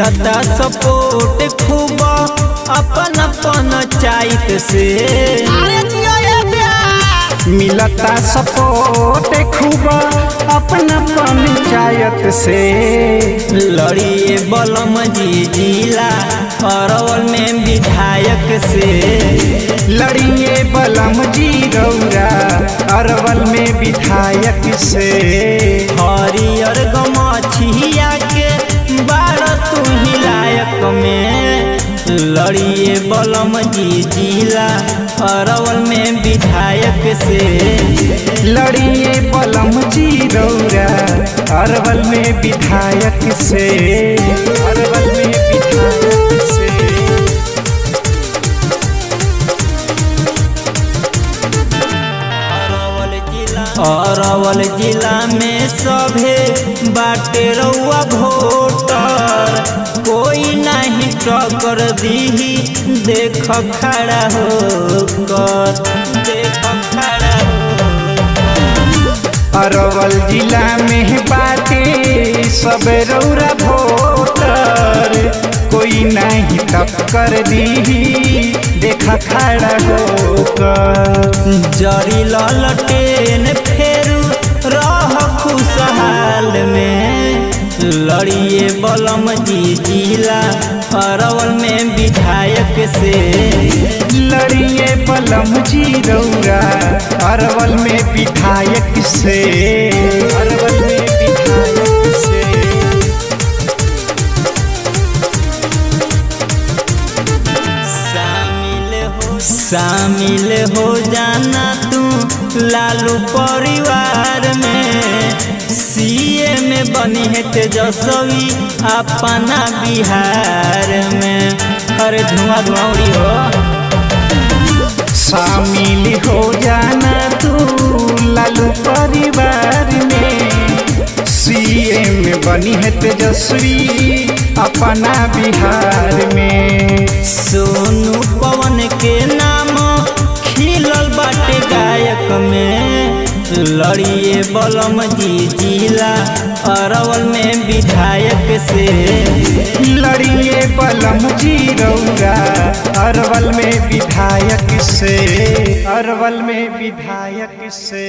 मिलता सपोर्ट खूब अपन पंचायत से। मिलता सपोर्ट खूब अपना पंचायत से। लड़िए बलम जी जिला अरवल में विधायक से। लड़िए बलम जी रौरा अरवल में विधायक से। हरियर गमछिया के बार तू ही लायक में। लड़िए बलम जी जिला अरवल में विधायक से। लड़िए बलम जी रौरा अरवल में विधायक से। अरवल में विधायक से। अरवल जिला में सभे बाटे रउआ वोटर। कोई नहीं टक्कर दीही देख खड़ा होकर। देख खड़ा अरवल जिला में बाटे सब रौरा वोटर। कोई नहीं टक्कर दीही देखा खड़ा होकर। जरी ललटेन फेरू रह खुशहाल में। लड़िए बलम जी जिला अरवल में विधायक से। लड़िए बलम जी रौरा अरवल में विधायक से। अरवल में विधायक से। शामिल हो जाना तू लालू परिवार में। सीए में बनी है तेजस्वी अपना बिहार में। अरे धुआं धुआं उड़ी हो। शामिल हो जाना तू लालू परिवार में। सीएम बनी है तेजस्वी अपना बिहार में। सोनू पवन के नाम खिलल बाटे गायक में। लड़िए बलम जी जिला अरवल में विधायक से। लड़िए बलम जी रौरा अरवल में विधायक से। अरवल में विधायक से।